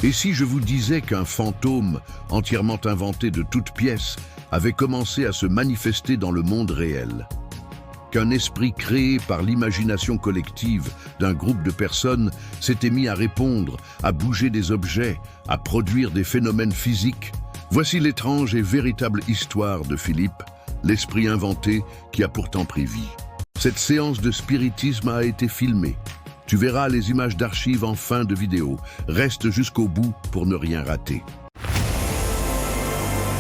Et si je vous disais qu'un fantôme, entièrement inventé de toutes pièces, avait commencé à se manifester dans le monde réel? Qu'un esprit créé par l'imagination collective d'un groupe de personnes s'était mis à répondre, à bouger des objets, à produire des phénomènes physiques? Voici l'étrange et véritable histoire de Philippe, l'esprit inventé qui a pourtant pris vie. Cette séance de spiritisme a été filmée. Tu verras les images d'archives en fin de vidéo. Reste jusqu'au bout pour ne rien rater.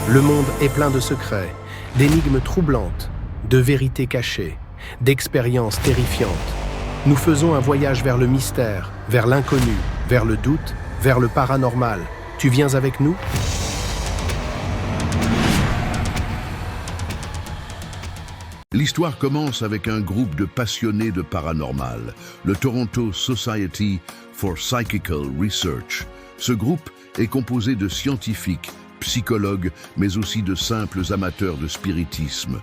Le monde est plein de secrets, d'énigmes troublantes, de vérités cachées, d'expériences terrifiantes. Nous faisons un voyage vers le mystère, vers l'inconnu, vers le doute, vers le paranormal. Tu viens avec nous ? L'histoire commence avec un groupe de passionnés de paranormal, le Toronto Society for Psychical Research. Ce groupe est composé de scientifiques, psychologues, mais aussi de simples amateurs de spiritisme.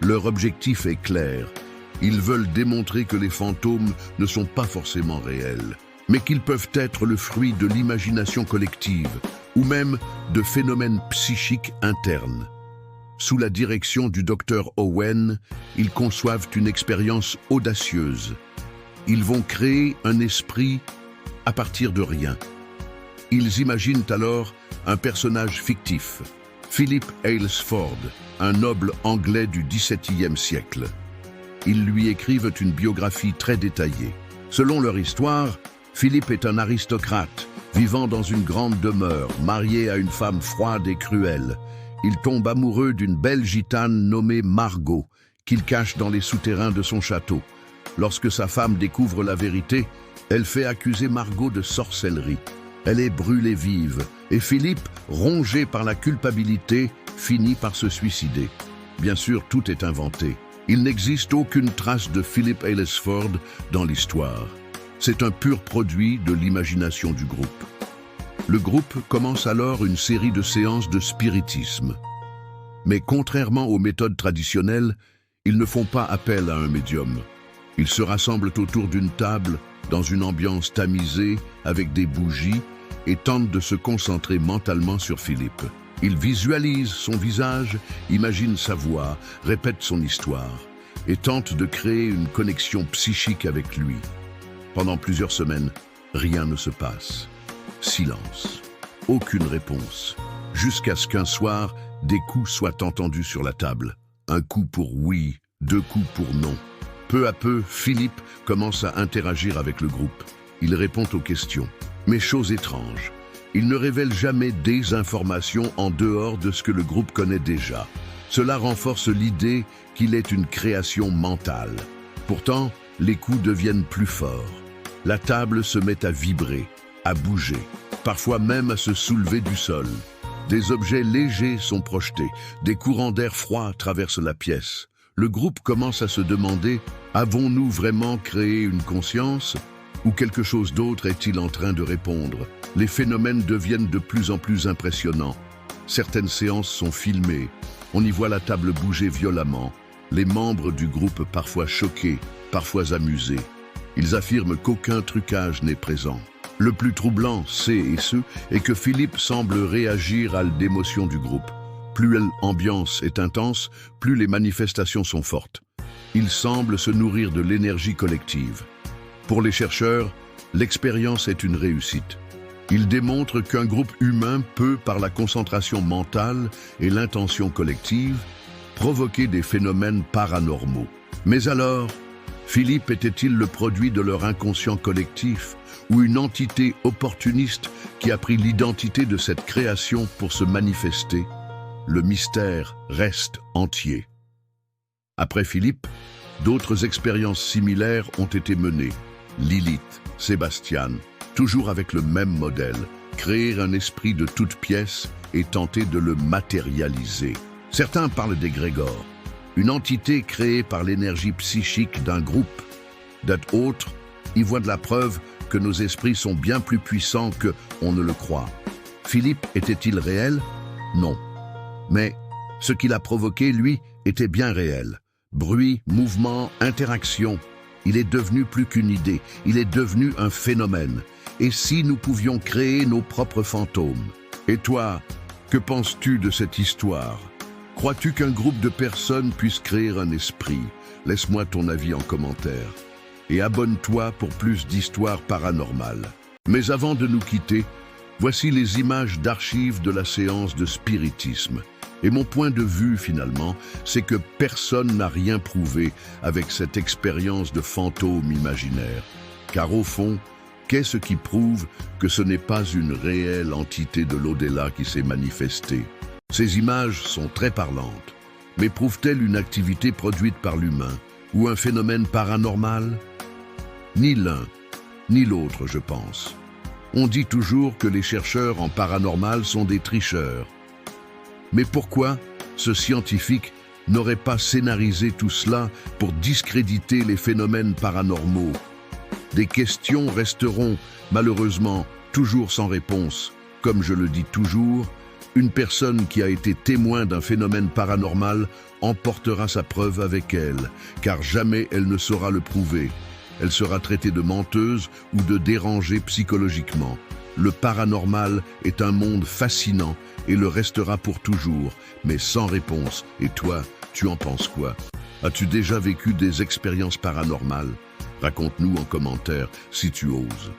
Leur objectif est clair. Ils veulent démontrer que les fantômes ne sont pas forcément réels, mais qu'ils peuvent être le fruit de l'imagination collective, ou même de phénomènes psychiques internes. Sous la direction du docteur Owen, ils conçoivent une expérience audacieuse. Ils vont créer un esprit à partir de rien. Ils imaginent alors un personnage fictif, Philip Aylesford, un noble anglais du XVIIe siècle. Ils lui écrivent une biographie très détaillée. Selon leur histoire, Philippe est un aristocrate, vivant dans une grande demeure, marié à une femme froide et cruelle. Il tombe amoureux d'une belle gitane nommée Margot, qu'il cache dans les souterrains de son château. Lorsque sa femme découvre la vérité, elle fait accuser Margot de sorcellerie. Elle est brûlée vive, et Philippe, rongé par la culpabilité, finit par se suicider. Bien sûr, tout est inventé. Il n'existe aucune trace de Philip Aylesford dans l'histoire. C'est un pur produit de l'imagination du groupe. Le groupe commence alors une série de séances de spiritisme. Mais contrairement aux méthodes traditionnelles, ils ne font pas appel à un médium. Ils se rassemblent autour d'une table, dans une ambiance tamisée, avec des bougies, et tentent de se concentrer mentalement sur Philippe. Ils visualisent son visage, imaginent sa voix, répètent son histoire, et tentent de créer une connexion psychique avec lui. Pendant plusieurs semaines, rien ne se passe. Silence. Aucune réponse. Jusqu'à ce qu'un soir, des coups soient entendus sur la table. Un coup pour oui, deux coups pour non. Peu à peu, Philippe commence à interagir avec le groupe. Il répond aux questions. Mais chose étrange, il ne révèle jamais des informations en dehors de ce que le groupe connaît déjà. Cela renforce l'idée qu'il est une création mentale. Pourtant, les coups deviennent plus forts. La table se met à vibrer, à bouger, parfois même à se soulever du sol. Des objets légers sont projetés, des courants d'air froid traversent la pièce. Le groupe commence à se demander, avons-nous vraiment créé une conscience? Ou quelque chose d'autre est-il en train de répondre? Les phénomènes deviennent de plus en plus impressionnants. Certaines séances sont filmées, on y voit la table bouger violemment, les membres du groupe parfois choqués, parfois amusés. Ils affirment qu'aucun trucage n'est présent. Le plus troublant, est que Philippe semble réagir à l'émotion du groupe. Plus l'ambiance est intense, plus les manifestations sont fortes. Il semble se nourrir de l'énergie collective. Pour les chercheurs, l'expérience est une réussite. Il démontre qu'un groupe humain peut, par la concentration mentale et l'intention collective, provoquer des phénomènes paranormaux. Mais alors, Philippe était-il le produit de leur inconscient collectif ou une entité opportuniste qui a pris l'identité de cette création pour se manifester? Le mystère reste entier. Après Philippe, d'autres expériences similaires ont été menées. Lilith, Sébastien, toujours avec le même modèle, créer un esprit de toutes pièces et tenter de le matérialiser. Certains parlent d'égrégore, une entité créée par l'énergie psychique d'un groupe. D'autres y voient de la preuve que nos esprits sont bien plus puissants qu'on ne le croit. Philippe était-il réel? Non. Mais ce qu'il a provoqué, lui, était bien réel. Bruit, mouvement, interaction. Il est devenu plus qu'une idée, il est devenu un phénomène. Et si nous pouvions créer nos propres fantômes? Et toi, que penses-tu de cette histoire? Crois-tu qu'un groupe de personnes puisse créer un esprit? Laisse-moi ton avis en commentaire. Et abonne-toi pour plus d'histoires paranormales. Mais avant de nous quitter, voici les images d'archives de la séance de spiritisme. Et mon point de vue, finalement, c'est que personne n'a rien prouvé avec cette expérience de fantôme imaginaire. Car au fond, qu'est-ce qui prouve que ce n'est pas une réelle entité de l'au-delà qui s'est manifestée? Ces images sont très parlantes, mais prouvent-elles une activité produite par l'humain ou un phénomène paranormal? Ni l'un, ni l'autre, je pense. On dit toujours que les chercheurs en paranormal sont des tricheurs. Mais pourquoi ce scientifique n'aurait pas scénarisé tout cela pour discréditer les phénomènes paranormaux? Des questions resteront, malheureusement, toujours sans réponse. Comme je le dis toujours, une personne qui a été témoin d'un phénomène paranormal emportera sa preuve avec elle, car jamais elle ne saura le prouver. Elle sera traitée de menteuse ou de dérangée psychologiquement. Le paranormal est un monde fascinant et le restera pour toujours, mais sans réponse. Et toi, tu en penses quoi? As-tu déjà vécu des expériences paranormales? Raconte-nous en commentaire si tu oses.